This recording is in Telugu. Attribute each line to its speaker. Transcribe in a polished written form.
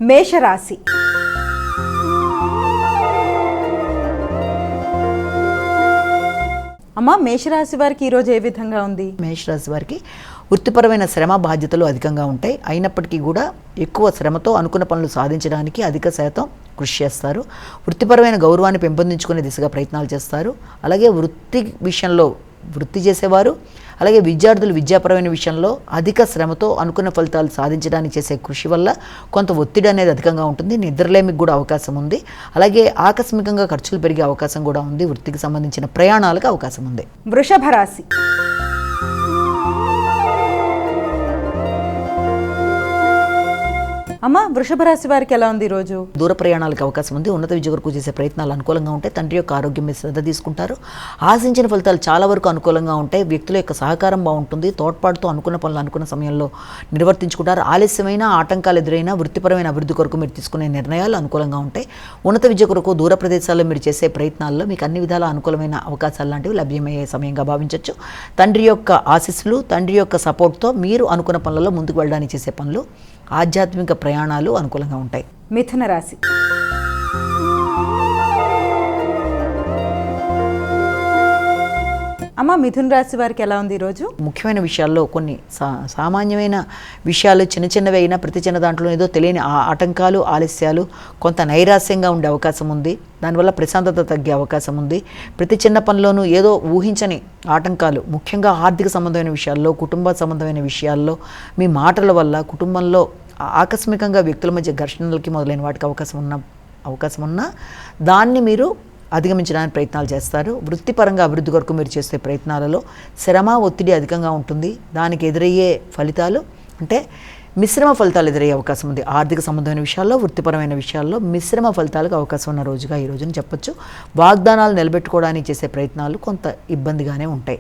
Speaker 1: మేషరాశి. అమ్మ, మేషరాశి వారికి ఈరోజు ఏ విధంగా ఉంది?
Speaker 2: మేషరాశి వారికి వృత్తిపరమైన శ్రమ బాధ్యతలు అధికంగా ఉంటాయి. అయినప్పటికీ కూడా ఎక్కువ శ్రమతో అనుకున్న పనులు సాధించడానికి అధిక శాతం కృషి చేస్తారు. వృత్తిపరమైన గౌరవాన్ని పెంపొందించుకునే దిశగా ప్రయత్నాలు చేస్తారు. అలాగే వృత్తి విషయంలో వృత్తి చేసేవారు, అలాగే విద్యార్థులు విద్యాపరమైన విషయంలో అధిక శ్రమతో అనుకున్న ఫలితాలు సాధించడానికి చేసే కృషి వల్ల కొంత ఒత్తిడి అనేది అధికంగా ఉంటుంది. నిద్రలేమికి కూడా అవకాశం ఉంది. అలాగే ఆకస్మికంగా ఖర్చులు పెరిగే అవకాశం కూడా ఉంది. వృత్తికి సంబంధించిన ప్రయాణాలకు అవకాశం ఉంది.
Speaker 1: వృషభ రాశి. అమ్మ, వృషభ రాశి వారికి ఎలా ఉంది ఈరోజు?
Speaker 2: దూర ప్రయాణాలకు అవకాశం ఉంది. ఉన్నత విద్య కొరకు చేసే ప్రయత్నాలు అనుకూలంగా ఉంటాయి. తండ్రి యొక్క ఆరోగ్యం మీద శ్రద్ధ తీసుకుంటారు. ఆశించిన ఫలితాలు చాలా వరకు అనుకూలంగా ఉంటాయి. వ్యక్తుల యొక్క సహకారం బాగుంటుంది. తోడ్పాటుతో అనుకున్న పనులు అనుకున్న సమయంలో నిర్వర్తించుకుంటారు. ఆలస్యమైన ఆటంకాలు ఎదురైనా వృత్తిపరమైన అభివృద్ధి కొరకు మీరు తీసుకునే నిర్ణయాలు అనుకూలంగా ఉంటాయి. ఉన్నత విద్య కొరకు దూర ప్రదేశాల్లో మీరు చేసే ప్రయత్నాల్లో మీకు అన్ని విధాల అనుకూలమైన అవకాశాలు లాంటివి లభ్యమయ్యే సమయంగా భావించవచ్చు. తండ్రి యొక్క ఆశీస్సులు, తండ్రి యొక్క సపోర్ట్తో మీరు అనుకున్న పనులలో ముందుకు వెళ్ళడానికి చేసే పనులు, ఆధ్యాత్మిక ప్రయాణాలు అనుకూలంగా ఉంటాయి.
Speaker 1: మిథున రాశి. అమ్మ, మిథున రాశి వారికి ఎలా ఉంది ఈరోజు?
Speaker 2: ముఖ్యమైన విషయాల్లో కొన్ని సామాన్యమైన విషయాలు చిన్న చిన్నవి అయినా ప్రతి చిన్న దాంట్లో ఏదో తెలియని ఆటంకాలు, ఆలస్యాలు, కొంత నైరాస్యంగా ఉండే అవకాశం ఉంది. దానివల్ల ప్రశాంతత తగ్గే అవకాశం ఉంది. ప్రతి చిన్న పనిలోనూ ఏదో ఊహించని ఆటంకాలు, ముఖ్యంగా ఆర్థిక సంబంధమైన విషయాల్లో, కుటుంబ సంబంధమైన విషయాల్లో మీ మాటల వల్ల కుటుంబంలో ఆకస్మికంగా వ్యక్తుల మధ్య ఘర్షణలకి మొదలైన వాటికి అవకాశం ఉన్నా దాన్ని మీరు అధిగమించడానికి ప్రయత్నాలు చేస్తారు. వృత్తిపరంగా అభివృద్ధి కొరకు మీరు చేసే ప్రయత్నాలలో శ్రమ, ఒత్తిడి అధికంగా ఉంటుంది. దానికి ఎదురయ్యే ఫలితాలు అంటే మిశ్రమ ఫలితాలు ఎదురయ్యే అవకాశం ఉంది. ఆర్థిక సంబంధమైన విషయాల్లో, వృత్తిపరమైన విషయాల్లో మిశ్రమ ఫలితాలకు అవకాశం ఉన్న రోజుగా ఈ రోజుని చెప్పొచ్చు. వాగ్దానాలు నిలబెట్టుకోవడానికి చేసే ప్రయత్నాలు కొంత ఇబ్బందిగానే ఉంటాయి.